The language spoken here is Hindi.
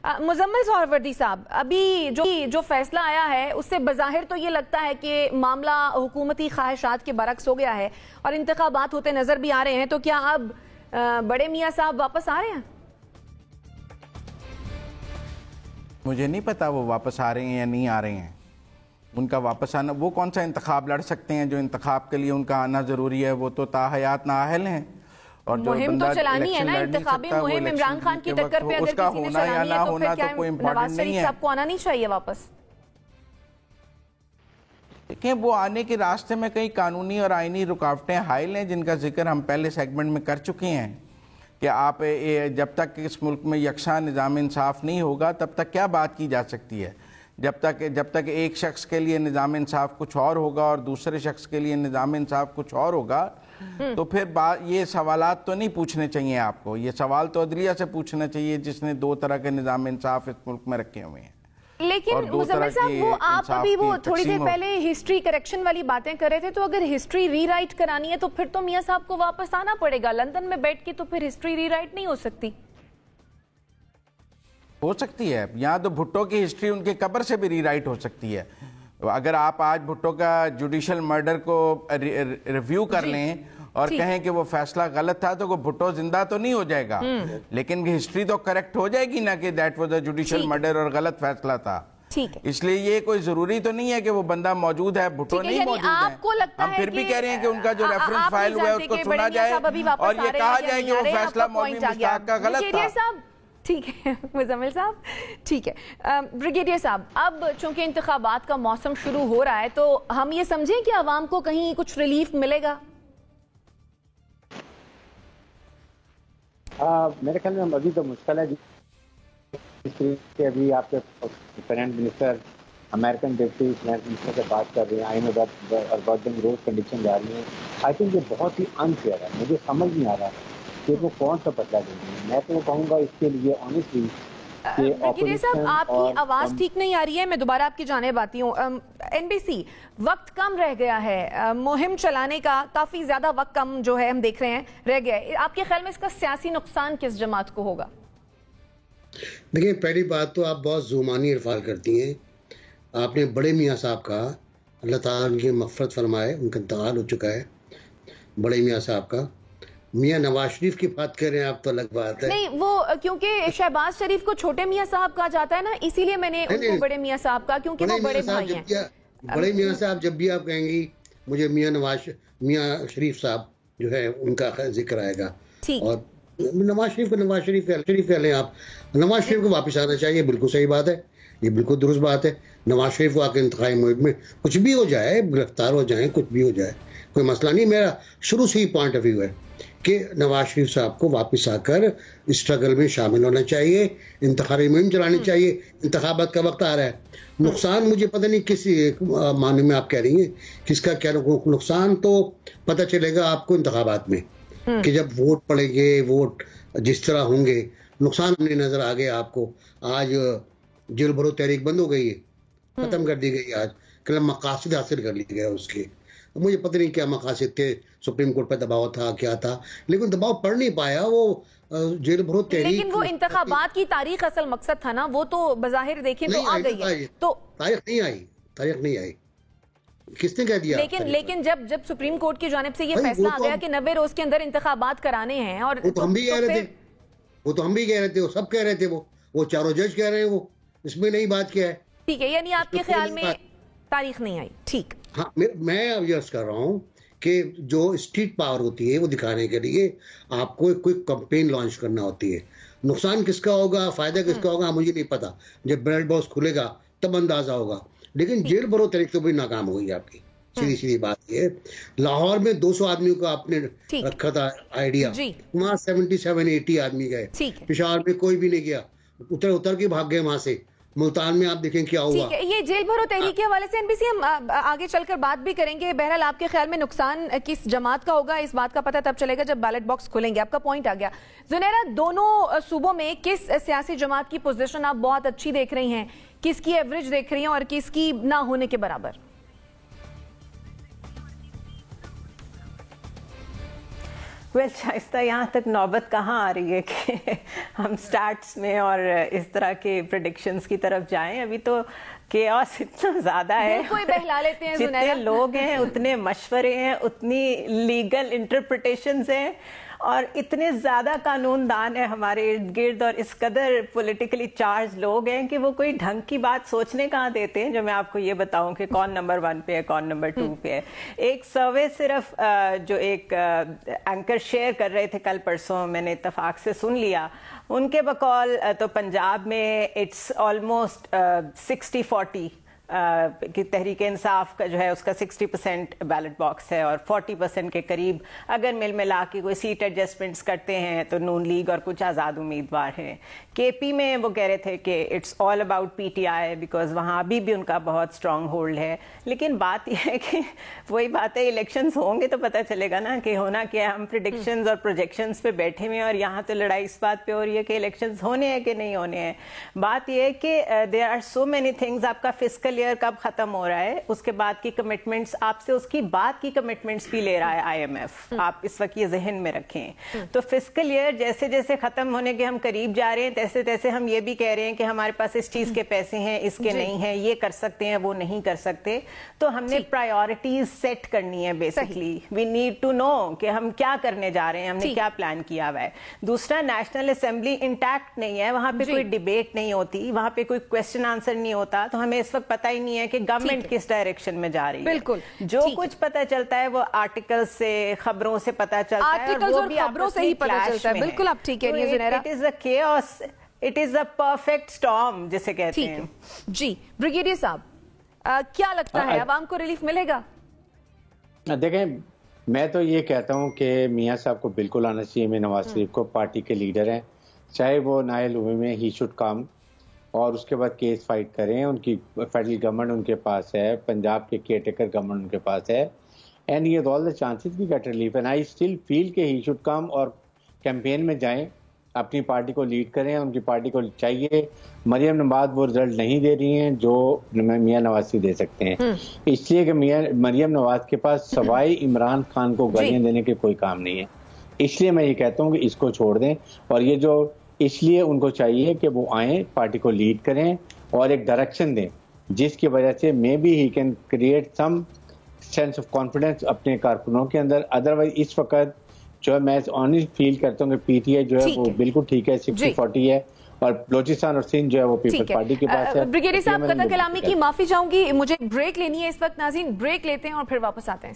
मुजम्मिल सोहरावर्दी साहब, अभी जो फैसला आया है उससे बज़ाहिर तो ये लगता है कि मामला हुकूमती ख्वाहिशात के बरक्स हो गया है और इंतखाबात होते नजर भी आ रहे हैं, तो क्या अब बड़े मियाँ साहब वापस आ रहे हैं? मुझे नहीं पता वो वापस आ रहे हैं या नहीं आ रहे हैं। उनका वापस आना, वो कौन सा इंतखाब लड़ सकते हैं जो इंतखाब के लिए उनका आना ज़रूरी है? वो तो ताहयात नाअहल हैं। और जो मुहिम तो चलानी है ना, इंतखाबी मुहिम इमरान खान की टक्कर पे अगर किसी ने चलानी है तो फिर क्या नवाज शरीफ साहब को आना नहीं चाहिए वापस? देखिए, वो आने के रास्ते में कई कानूनी और आईनी रुकावटें हाइल हैं जिनका जिक्र हम पहले सेगमेंट में कर चुके हैं कि आप जब तक इस मुल्क में यकसा निज़ाम इंसाफ नहीं होगा तब तक क्या बात की जा सकती है। जब तक एक शख्स के लिए निज़ाम इंसाफ कुछ और होगा और दूसरे शख्स के लिए निज़ाम इंसाफ कुछ और होगा, तो फिर ये सवालात तो नहीं पूछने चाहिए आपको। ये सवाल तो अदलिया से पूछना चाहिए जिसने दो तरह के निज़ाम इंसाफ इस मुल्क में रखे हुए हैं। लेकिन मुजम्मिल साहब, वो आप अभी वो थोड़ी देर पहले हिस्ट्री करेक्शन वाली बातें कर रहे थे, तो अगर हिस्ट्री रीराइट करानी है तो फिर तो मियां साहब को वापस आना पड़ेगा। लंदन में बैठ के तो फिर हिस्ट्री रीराइट नहीं हो सकती। हो सकती है, यहाँ तो भुट्टो की हिस्ट्री उनके कब्र से भी रीराइट हो सकती है। अगर आप आज भुट्टो का जुडिशल मर्डर को रिव्यू कर लें और कहें कि वो फैसला गलत था, तो वो भुट्टो जिंदा तो नहीं हो जाएगा, लेकिन हिस्ट्री तो करेक्ट हो जाएगी ना कि that was a judicial murder और गलत फैसला था। इसलिए ये कोई जरूरी तो नहीं है कि वो बंदा मौजूद है, भुट्टो नहीं मौजूद है। हम फिर भी कह रहे हैं कि उनका जो रेफरेंस फाइल हुआ है उसको सुना जाए और ये कहा जाए कि वो फैसला मौलवी मुश्ताक का गलत था। ठीक है मुजम्मिल साहब, ठीक है। ब्रिगेडियर साहब, अब चूंकि इंतखाबात का मौसम शुरू हो रहा है तो हम ये समझें कि आवाम को कहीं कुछ रिलीफ मिलेगा? मेरे ख्याल में अभी तो मुश्किल है। अभी आपके finance minister American deputy finance minister से बात कर रहे हैं, आई नो दैट रोज कंडीशन जा रही है। आई थिंक ये बहुत ही अनफेयर है। मुझे समझ नहीं आ रहा कि वो कौन सा बदला देंगे। मैं तो कहूँगा इसके लिए ऑनेस्टली साहब, आपकी आवाज ठीक नहीं आ रही है, मैं दोबारा आपकी जानिब आती हूँ। NBC, वक्त कम रह गया है मुहिम चलाने का, काफी ज्यादा वक्त कम जो है हम देख रहे हैं रह गया है। आपके ख्याल में इसका सियासी नुकसान किस जमात को होगा? देखिए, पहली बात तो आप बहुत जुमानी इरफाल करती हैं। आपने बड़े मियाँ साहब का, अल्लाह ताला उनकी मग़फ़िरत फरमाए, उनका इंतकाल हो चुका है बड़े मियाँ साहब का। मियाँ नवाज शरीफ की बात कर रहे हैं आप, तो अलग बात है। नहीं, वो क्योंकि शहबाज शरीफ को छोटे मियाँ साहब कहा जाता है ना, इसीलिए मैंने उनको बड़े मियाँ साहब का, क्योंकि वो बड़े भाई हैं। बड़े मियाँ साहब जब भी आप कहेंगी, मुझे मियाँ शरीफ साहब जो है उनका जिक्र आएगा। और नवाज शरीफ को नवाज शरीफ कह लें आप। नवाज शरीफ को वापस आना चाहिए, बिल्कुल सही बात है, ये बिल्कुल दुरुस्त बात है। नवाज शरीफ को आके इंतखाबी मुहिम में कुछ भी हो जाए, गिरफ्तार हो जाए, कुछ भी हो जाए, कोई मसला नहीं। मेरा शुरू से ही पॉइंट ऑफ व्यू है कि नवाज शरीफ साहब को वापस आकर स्ट्रगल में शामिल होना चाहिए, इंतखाबी मुहिम चलानी चाहिए। इंतखाबात का वक्त आ रहा है। नुकसान मुझे पता नहीं किस मायने में आप कह रही हैं, किसका क्या नुकसान, तो पता चलेगा आपको इंतखाबात में कि जब वोट पड़ेंगे, वोट जिस तरह होंगे। नुकसान हमने नजर आ गया आपको। आज जेल भरो तहरीक बंद हो गई है, खत्म कर दी गई। आज कल मकासद हासिल कर लिए गए उसके। मुझे पता नहीं क्या मकासद थे, सुप्रीम कोर्ट पर दबाव था, क्या था, लेकिन दबाव पड़ नहीं पाया। वो जेल भरो तहरीक, लेकिन वो इंतखाबात की तारीख असल मकसद था ना, वो तो बज़ाहिर देखें तो आ गई है। तो तारीख नहीं आई, किसने कह दिया? लेकिन जब सुप्रीम कोर्ट की जानिब से ये फैसला आ गया कि 90 रोज के अंदर इंतखाबात कराने हैं, और वो तो हम भी कह रहे थे, वो सब कह रहे थे, वो चारों जज कह रहे हैं, वो इसमें नई बात क्या है? ठीक है, यानी आपके ख्याल में तारीख नहीं आई। ठीक, हाँ, मैं अब यर्ज कर रहा हूँ कि जो स्ट्रीट पावर होती है वो दिखाने के लिए आपको कोई कैंपेन लॉन्च करना होती है। नुकसान किसका होगा, फायदा किसका होगा, मुझे नहीं पता। जब ब्रेड बॉक्स खुलेगा तब अंदाजा होगा। लेकिन जेल भरो तहरीक तो भी नाकाम होगी आपकी, सीधी बात ये। लाहौर में 200 आदमियों का आपने रखा था आइडिया, वहाँ 77-80 आदमी गए। पेशावर में कोई भी नहीं गया, उतर के भाग गए वहां से। मुल्तान में आप देखें क्या हुआ। ठीक है, ये जेल भरो तहरीक के हवाले से NBC हम आगे चलकर बात भी करेंगे। बहरहाल, आपके ख्याल में नुकसान किस जमात का होगा, इस बात का पता तब चलेगा जब बैलेट बॉक्स खुलेंगे। आपका पॉइंट आ गया। जुनैरा, दोनों सूबों में किस सियासी जमात की पोजीशन आप बहुत अच्छी देख रही हैं, किसकी एवरेज देख रही हैं और किसकी ना होने के बराबर? वेल शाइस्ता, यहाँ तक नौबत कहाँ आ रही है कि हम स्टार्ट्स में और इस तरह के प्रेडिक्शंस की तरफ जाएं? अभी तो केओस इतना ज्यादा है, कोई बहला लेते हैं, जितने लोग हैं उतने मशवरे हैं, उतनी लीगल इंटरप्रिटेशंस हैं और इतने ज्यादा कानूनदान है हमारे इर्द गिर्द और इस कदर पॉलिटिकली चार्ज लोग हैं कि वो कोई ढंग की बात सोचने कहाँ देते हैं। जो मैं आपको ये बताऊं कि कौन नंबर 1 पे है, कौन नंबर 2 पे है। एक सर्वे सिर्फ जो एक एंकर शेयर कर रहे थे कल परसों, मैंने इत्तेफाक से सुन लिया, उनके बकौल तो पंजाब में इट्स ऑलमोस्ट 60-40 कि तहरीक इंसाफ का जो है उसका 60% बैलेट बॉक्स है और 40% के करीब अगर मिल मिला के कोई सीट एडजस्टमेंट्स करते हैं तो नून लीग और कुछ आज़ाद उम्मीदवार हैं। केपी में वो कह रहे थे कि it's all about PTI because वहाँ अभी भी उनका बहुत स्ट्रांग होल्ड है। लेकिन बात यह है कि वही बात है, इलेक्शंस होंगे तो पता चलेगा ना कि होना क्या है। हम प्रेडिक्शंस और प्रोजेक्शंस पे बैठे हुए हैं और यहाँ तो लड़ाई इस बात पे हो रही है कि इलेक्शंस होने हैं कि नहीं होने हैं। बात यह है कि there are so many things. आपका फिस्कल ईयर कब खत्म हो रहा है, उसके बाद की कमिटमेंट्स, आपसे उसकी बाद की कमिटमेंट्स भी ले रहा है आईएमएफ। आप इस वक्त ये जहन में रखें। तो फिस्कल ईयर जैसे जैसे खत्म होने के हम करीब जा रहे हैं, तैसे तैसे हम ये भी कह रहे हैं कि हमारे पास इस चीज के पैसे हैं, इसके नहीं हैं, ये कर सकते हैं, वो नहीं कर सकते। तो हमने प्रायोरिटीज सेट करनी है। Basically we need to know कि हम क्या करने जा रहे हैं, हमने क्या प्लान किया हुआ है। दूसरा, नेशनल असेंबली इंटैक्ट नहीं है, वहां पे कोई डिबेट नहीं होती, वहां पे कोई क्वेश्चन आंसर नहीं होता, तो हमें इस वक्त पता ही नहीं है कि गवर्नमेंट किस डायरेक्शन में जा रही है। बिल्कुल, जो कुछ पता चलता है वो आर्टिकल्स से, खबरों से पता चलता है, आर्टिकल्स और खबरों से ही पता चलता है। बिल्कुल आप ठीक कह रही हैं Zunaira. It is a chaos, it is a perfect storm जिसे कहते हैं। जी ब्रिगेडियर साहब, क्या लगता है आवाम को रिलीफ मिलेगा? देखें, मैं तो ये कहता हूँ कि मियाँ साहब को बिल्कुल आना चाहिए। मैं नवाज शरीफ को, पार्टी के लीडर हैं, चाहे वो नायल हुए में ही शुड कम और उसके बाद केस फाइट करें। उनकी फेडरल गवर्नमेंट उनके पास है, पंजाब के केयरटेकर गवर्नमेंट उनके पास है, एंड ये all the chances we get relief. And I still feel कि ही शुड कम और कैंपेन में जाएं, अपनी पार्टी को लीड करें। उनकी पार्टी को चाहिए। मरियम नवाज वो रिजल्ट नहीं दे रही हैं जो मियाँ नवाज दे सकते हैं, इसलिए कि मरियम नवाज के पास सवाई इमरान खान को गालियां देने के कोई काम नहीं है। इसलिए मैं ये कहता हूँ कि इसको छोड़ दें और ये जो, इसलिए उनको चाहिए कि वो आए, पार्टी को लीड करें और एक डायरेक्शन दें जिसकी वजह से maybe he can create some sense of confidence अपने कारकुनों के अंदर। अदरवाइज इस वक्त जो है मैं ऑनेस्ट फील करता हूँ कि पीटीआई जो है वो बिल्कुल ठीक है, 60-40 है और बलोचिस्तान और सिंध जो है वो पीपल्स पार्टी के पास है। ब्रिगेडियर साहब, कतई कलामी की माफी चाहूंगी, मुझे ब्रेक लेनी है इस वक्त। नाज़रीन, ब्रेक लेते हैं और फिर वापस आते हैं।